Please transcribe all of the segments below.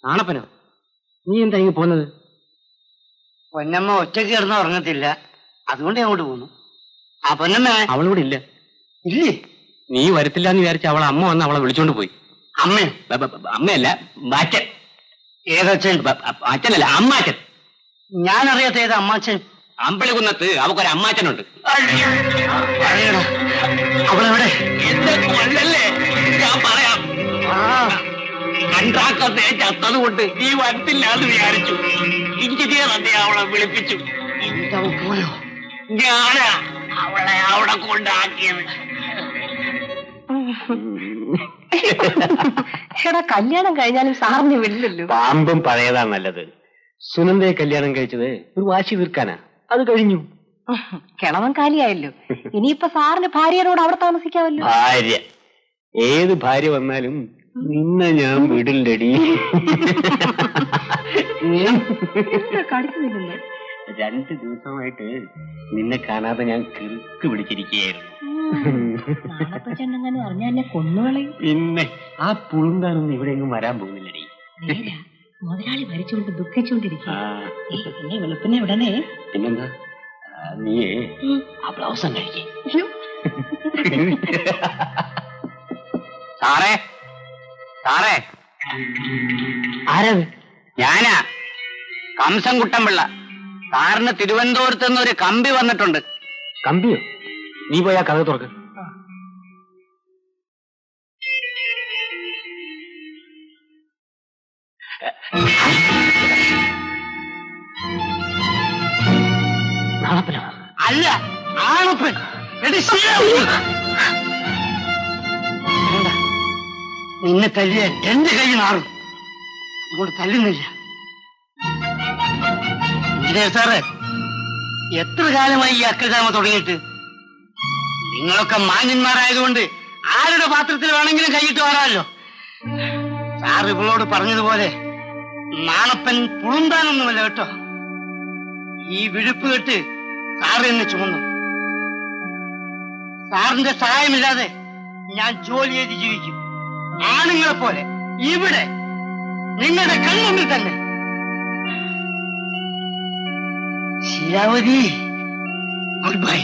നാണപ്പനോ? നീ എന്താ ഇങ്ങ് പോന്നത്? പൊന്നമ്മ ഒറ്റയ്ക്ക് കിടന്ന് ഉറങ്ങത്തില്ല, അതുകൊണ്ട് അങ്ങോട്ട് പോന്നു. ആ പൊന്നമ്മ അവളിവിടെ ഇല്ല. ഇല്ലേ? നീ വരത്തില്ല എന്ന് വിചാരിച്ച അവളെ അമ്മ വന്ന് അവളെ വിളിച്ചോണ്ട് പോയി. അമ്മയോ? അമ്മയല്ല, അച്ഛൻ. ഏതച്ഛൻ? അച്ഛനല്ല, അമ്മാച്ചൻ. ഞാനറിയാത്ത ഏത് അമ്മാച്ചൻ? അമ്പലകുന്നത്ത് അവക്കൊരു അമ്മാച്ചനുണ്ട്. പറയടാ, അവളെവിടെ? കൊല്ലല്ലേ, ഞാൻ പറയാം. കൺട്രാക്ടറെ ചത്തത് കൊണ്ട് നീ വരത്തില്ല എന്ന് വിചാരിച്ചു. എഞ്ചിനീയർ അതെ അവളെ വിളിപ്പിച്ചു. പോയോ? ഞാനാ അവളെ അവിടെ കൊണ്ടാക്കിയത്. എടാ, കല്യാണം കഴിഞ്ഞാലും സാറിന് വിടില്ലല്ലോ. പാമ്പും പഴയതാണ് നല്ലത്. സുനന്ദയെ കല്യാണം കഴിച്ചത് ഒരു വാശി തീർക്കാനാ, അത് കഴിഞ്ഞു. കിളവൻ കാലിയായല്ലോ. ഇനിയിപ്പൊ സാറിന് ഭാര്യയോട് അവിടെ താമസിക്കാമല്ലോ. ഭാര്യ ഏത് ഭാര്യ വന്നാലും നിന്നെ ഞാൻ വിടില്ലടി. കടിക്കുന്നില്ലല്ലോ. 2 ദിവസമായിട്ട് നിന്നെ കാണാതെ ഞാൻ കിറുക്ക് പിടിച്ചിരിക്കുകയായിരുന്നു. നാണപ്പച്ചെണ്ണെങ്ങനെ പറഞ്ഞ എന്നെ കൊന്നുകളയും. പിന്നെ ആ പുളുന്താനൊന്നും ഇവിടെ എങ്ങും വരാൻ പോകുന്നില്ലടി. മുതലാളി മരിച്ചുകൊണ്ട് ദുഃഖിച്ചുകൊണ്ടിരിക്കും. വെളുപ്പിനെ ഉടനെ. പിന്നെന്താ, നീയേ ആ ബ്ലൗസം കഴിക്കേ. സാറേ, സാറേ. ആരത്? ഞാനാ, കംസൻകുട്ടൻപിള്ള. സാറിന് തിരുവനന്തപുരത്ത് നിന്ന് ഒരു കമ്പി വന്നിട്ടുണ്ട്. കമ്പിയോ? നീ പോയാ കഥ തുറക്ക്. നാണപ്പനോ? അല്ല, ആണപ്പൻ. നിന്നെ തല്ലിയ എന്റെ കൈ മാറും, അതുകൊണ്ട് തല്ലുന്നില്ല. എഞ്ചിനീയർ സാറ്, എത്ര കാലമായി ഈ അക്രമ തുടങ്ങിയിട്ട്? നിങ്ങളൊക്കെ മാന്യന്മാരായതുകൊണ്ട് ആരുടെ പാത്രത്തിൽ വേണമെങ്കിലും കൈയിട്ട് വരാമല്ലോ. സാർ ഇവളോട് പറഞ്ഞതുപോലെ നാണപ്പൻ പുളുന്താനൊന്നുമല്ല കേട്ടോ. ഈ വിഴുപ്പ് കെട്ട് സാറ് എന്നെ ചുമന്നു. സാറിന്റെ സഹായമില്ലാതെ ഞാൻ ജോലി ചെയ്ത് ജീവിക്കും, ആണുങ്ങളെ പോലെ, ഇവിടെ നിങ്ങളുടെ കൺമുമ്പിൽ തന്നെ. ശിലാവതി, ഗുഡ് ബൈ.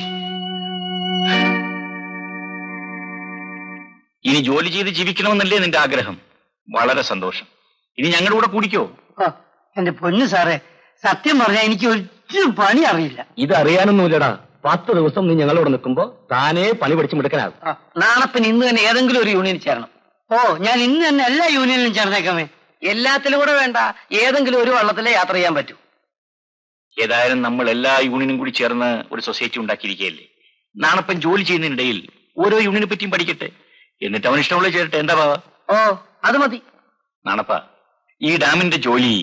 ഇനി ജോലി ചെയ്ത് ജീവിക്കണമെന്നല്ലേ നിന്റെ ആഗ്രഹം? വളരെ സന്തോഷം. ഇനി ഞങ്ങളുടെ കൂടെ കൂടിക്കോ. എന്റെ പൊന്നു സാറേ, സത്യം പറഞ്ഞാൽ എനിക്ക് ഒരു പണി അറിയില്ല. ഇത് അറിയാനൊന്നുമില്ലടാ. 10 ദിവസം നീ ഞങ്ങളോട് നിൽക്കുമ്പോ താനേ പണി പഠിച്ചു മിടുക്കനാകും. നാണപ്പൻ ഇന്ന് തന്നെ ഏതെങ്കിലും ഒരു യൂണിയൻ ചേരണം. ഓ, ഞാൻ ഇന്ന് തന്നെ എല്ലാ യൂണിയനിലും ചേർന്നേക്കാമേ. എല്ലാത്തിലും കൂടെ വേണ്ട, ഏതെങ്കിലും ഒരു വള്ളത്തിലെ യാത്ര ചെയ്യാൻ പറ്റൂ. ഏതായാലും നമ്മൾ എല്ലാ യൂണിയനും കൂടി ചേർന്ന് ഒരു സൊസൈറ്റി ഉണ്ടാക്കിയിരിക്കുകയല്ലേ. നാണപ്പൻ ജോലി ചെയ്യുന്നതിനിടയിൽ ഓരോ യൂണിയനെ പറ്റിയും പഠിക്കട്ടെ, എന്നിട്ട് അവൻ ഇഷ്ടമുള്ള ചേരട്ടെ. എന്താ ബാവ? ഓ, അത് മതി. നാണപ്പ, ഈ ഡാമിന്റെ ജോലി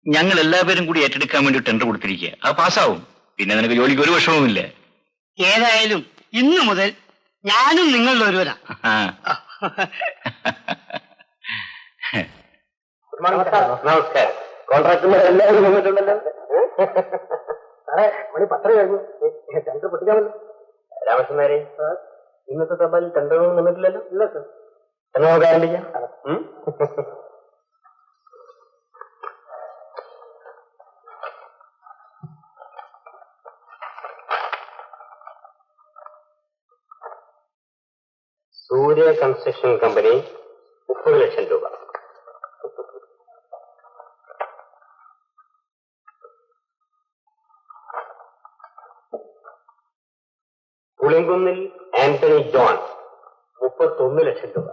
ഞങ്ങൾ എല്ലാവരും കൂടി ഏറ്റെടുക്കാൻ വേണ്ടി ടെൻഡർ കൊടുത്തിരിക്കുക. അത് പാസ്സാവും, പിന്നെ നിനക്ക് ജോലിക്ക് ഒരു വിഷമവുമില്ല. ഏതായാലും ഇന്നു മുതൽ ഞാനും നിങ്ങളിൽ ഒരുവരാ. നമസ്കാരം. കോൺട്രാക്ടർമാർ എല്ലാവരും വന്നിട്ടുണ്ടല്ലോ. മണി 10 കഴിഞ്ഞു, ടെൻഡർ പൊട്ടിക്കാമല്ലോ. രാമകൃഷ്ണനാരെ, ഇന്നത്തെ തപാലിൽ ടെൻഡറൊന്നും വന്നിട്ടില്ലല്ലോ? ഇല്ല സർ. എന്നാ നമുക്ക് ആരംഭിക്കാം. സൂര്യ കൺസ്ട്രക്ഷൻ കമ്പനി 30 ലക്ഷം രൂപ. പുളിങ്കുന്നിൽ ആന്റണി ജോൺ 31 ലക്ഷം രൂപ.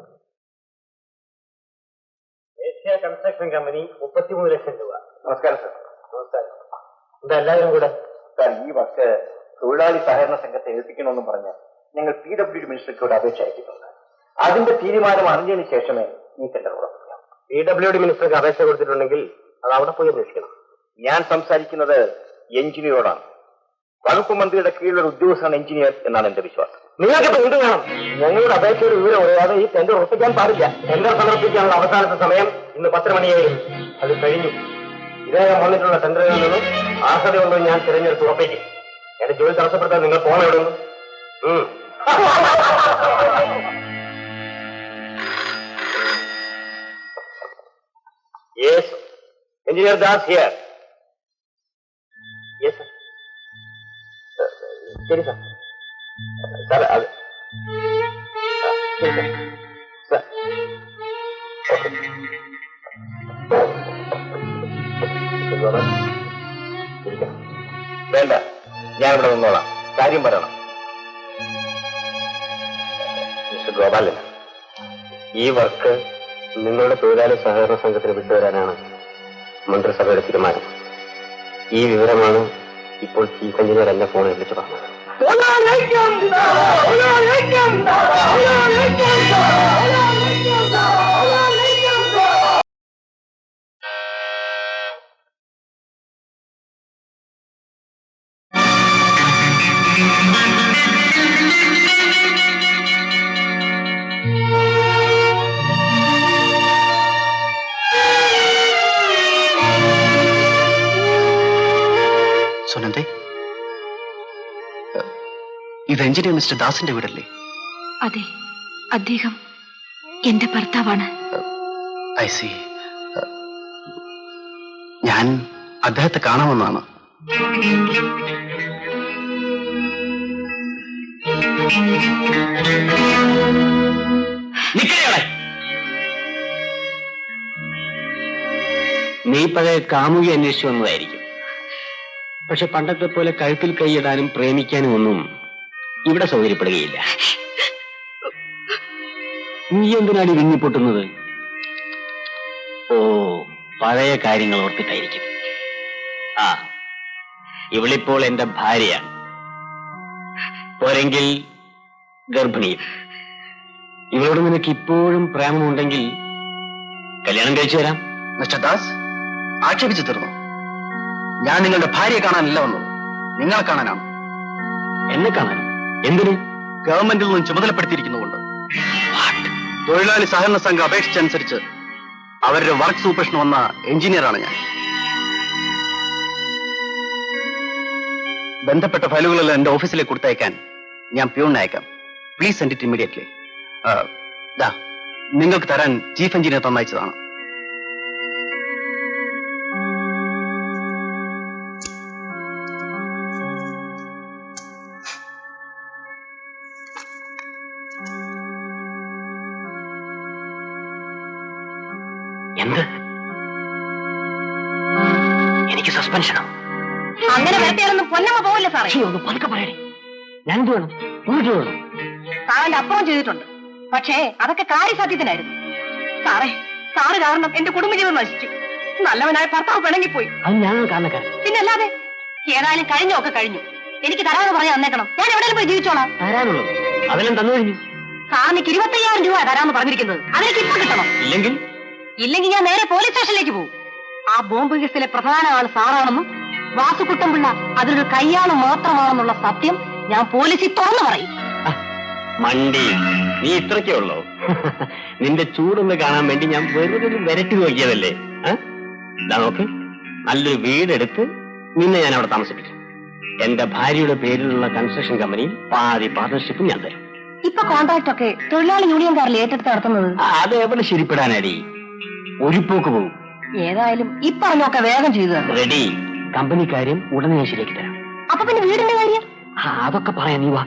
ഏഷ്യ കൺസ്ട്രക്ഷൻ കമ്പനി 33 ലക്ഷം രൂപ. നമസ്കാരം സർ. നമസ്കാരം. എന്താ എല്ലാവരും കൂടെ? സാർ, ഈ വർഷം തൊഴിലാളി സഹകരണ സംഘത്തെ ഏൽപ്പിക്കണമെന്നും പറഞ്ഞ് ഞങ്ങൾ PWD മിനിസ്റ്റർക്കോട് അപേക്ഷ അയച്ചിട്ടുണ്ട്. അതിന്റെ തീരുമാനം അറിഞ്ഞതിന് ശേഷമേ ഈ ടെൻഡർ ഉറപ്പിക്കാം. PWD മിനിസ്റ്റർക്ക് അപേക്ഷ കൊടുത്തിട്ടുണ്ടെങ്കിൽ അത് അവിടെ പോയി അന്വേഷിക്കണം. ഞാൻ സംസാരിക്കുന്നത് എഞ്ചിനീയറോടാണ്. വകുപ്പ് മന്ത്രിയുടെ കീഴിലൊരു ഉദ്യോഗസ്ഥനാണ് എഞ്ചിനീയർ എന്നാണ് എന്റെ വിശ്വാസം. നിങ്ങൾക്കിപ്പോ എന്ത് വേണം? ഞങ്ങളുടെ അപേക്ഷയുടെ വിവരം അറിയാതെ ഈ ടെൻഡർ ഉറപ്പിക്കാൻ പാടില്ല. ടെൻഡർ സമർപ്പിക്കാനുള്ള അവസാനത്തെ സമയം ഇന്ന് 10 മണിയായിരുന്നു. അത് കഴിഞ്ഞു. ഇദ്ദേഹം വന്നിട്ടുള്ള ടെൻഡറുകളിൽ നിന്നും ആർഹതയുണ്ടോ ഞാൻ തിരഞ്ഞെടുത്ത് ഉറപ്പിക്കും. എന്റെ ജോലി തടസ്സപ്പെടുത്താൻ നിങ്ങൾ പോണ എവിടെ നിന്ന്? Yes, engineer Das here. Yes sir. ശരി സാർ. സാർ അത് ശരി സാർ. സാർ വേണ്ട, ഞാനിവിടെ നിന്നോളാം. കാര്യം പറയണം. മിസ്റ്റർ ഗോപാലൻ, ഈ വർക്ക് നിങ്ങളുടെ തൊഴിലാളി സഹകരണ സംഘത്തിന് വിട്ടുതരാനാണ് മന്ത്രിസഭയുടെ തീരുമാനം. ഈ വിവരമാണ് ഇപ്പോൾ ചീഫ് എഞ്ചിനീയർ എന്നെ ഫോണിൽ വിളിച്ചു പറഞ്ഞത്. സുനന്ദേ, ഇത് എഞ്ചിനീയർ മിസ്റ്റർ ദാസിന്റെ വീടല്ലേ? അതെ, അദ്ദേഹം എന്റെ ഭർത്താവാണ്. I C. ഞാൻ അദ്ദേഹത്തെ കാണാമെന്നാണ്. നീ പഴയ കാമുകി അന്വേഷിച്ചു വന്നതായിരിക്കും. പക്ഷെ പണ്ടത്തെ പോലെ കഴുത്തിൽ കൈയിടാനും പ്രേമിക്കാനും ഒന്നും ഇവിടെ സൗകര്യപ്പെടുകയില്ല. നീ എന്തിനാണ് വിങ്ങിപ്പൊട്ടുന്നത്? ഓ, പഴയ കാര്യങ്ങൾ ഓർത്തിട്ടായിരിക്കും. ആ, ഇവളിപ്പോൾ എന്റെ ഭാര്യയാണ്. പോരെങ്കിൽ ഗർഭിണിയും. ഇവളോട് നിനക്ക് ഇപ്പോഴും പ്രേമമുണ്ടെങ്കിൽ കല്യാണം കഴിച്ചു തരാം. മിസ്റ്റർ ദാസ്, ആക്ഷേപിച്ചു തീർന്നു. ഞാൻ നിങ്ങളുടെ ഭാര്യയെ കാണാനല്ല വന്നത്, നിങ്ങളെ കാണാനാണ്. എന്നെ കാണാൻ എന്തിന്? ഗവൺമെന്റിൽ നിന്നും ചുമതലപ്പെടുത്തിയിരിക്കുന്നുകൊണ്ട്. തൊഴിലാളി സഹകരണ സംഘം അപേക്ഷിച്ചനുസരിച്ച് അവരുടെ വർക്ക് സൂപ്പർവിഷൻ വന്ന എഞ്ചിനീയറാണ് ഞാൻ. ബന്ധപ്പെട്ട ഫയലുകളെല്ലാം എന്റെ ഓഫീസിലേക്ക് കൊടുത്തയക്കാൻ ഞാൻ പ്യൂണിനെ അയക്കാം. Please send it immediately. നിങ്ങൾക്ക് തരാൻ ചീഫ് എഞ്ചിനീയർ തന്നയച്ചതാണ്. എന്ത്? എനിക്ക് സസ്പെൻഷനോ? അങ്ങനെ വരട്ടെയാണെന്ന് പൊന്നമ്മ പോവില്ല സാറേ. ഒന്ന് പതുക്കെ പറയണേ. ഞാൻ എന്ത് വേണം? ഇങ്ങോട്ട് വേണം. സാറിന്റെ അപ്പുറം ചെയ്തിട്ടുണ്ട്. പക്ഷേ അതൊക്കെ കാര്യസാധ്യത്തിനായിരുന്നു. സാറേ, സാറ് കാരണം എന്റെ കുടുംബജീവിതം നശിച്ചു. നല്ലവനായ ഭർത്താവ് പിണങ്ങിപ്പോയി. അത് ഞാൻ കാരണക്കാരൻ. പിന്നല്ലാതെ. ഏതായാലും കഴിഞ്ഞൊക്കെ കഴിഞ്ഞു. എനിക്ക് തരാമെന്ന് പറയാൻ വന്നേക്കണം. ഞാൻ എവിടെയും പോയി ജീവിച്ചോളാം. തരാനുള്ളത് അതെല്ലാം തന്നു കഴിഞ്ഞു. സാറിന് 25,000 രൂപ തരാമെന്ന് പറഞ്ഞിരിക്കുന്നത്. അതിലേക്ക് ഇപ്പൊ കിട്ടണം. ഇല്ലെങ്കിൽ ഞാൻ നേരെ പോലീസ് സ്റ്റേഷനിലേക്ക് പോകും. ആ ബോംബ് കേസിലെ പ്രധാന ആൾ സാറാണെന്നും വാസുകുട്ടൻപിള്ള അതിലൊരു കയ്യാള് മാത്രമാണെന്നുള്ള സത്യം ഞാൻ പോലീസിൽ തുറന്നു പറയും. മണ്ടി, നീ ഇത്രയ്ക്കേ ഉള്ളോ? നിന്റെ ചൂടൊന്ന് കാണാൻ വേണ്ടി ഞാൻ വെറുതെ വിരട്ടി നോക്കിയതല്ലേ. നോക്ക്, നല്ലൊരു വീടെടുത്ത് നിന്നെ ഞാൻ അവിടെ താമസിപ്പിക്കും. എന്റെ ഭാര്യയുടെ പേരിലുള്ള കൺസ്ട്രക്ഷൻ കമ്പനിയിൽ പാതി പാർട്ണർഷിപ്പ് ഞാൻ തരും. ഇപ്പൊ കോൺട്രാക്ട് ഒക്കെ തൊഴിലാളി യൂണിയൻകാരിൽ ഏറ്റെടുത്ത് നടത്തുന്നത്. അത് എവിടെ ശരിപ്പെടാനടി? ഒരു പോക്ക് പോകും. ഏതായാലും ഇപ്പറഞ്ഞൊക്കെ വേഗം ചെയ്തു തന്നെ. റെഡി. കമ്പനി കാര്യം ഉടനെ ഞാൻ ശരിയാക്കി തരാം. അപ്പൊ പിന്നെ വീടിന്റെ കാര്യം? അതൊക്കെ പറയാം, നീ വാ.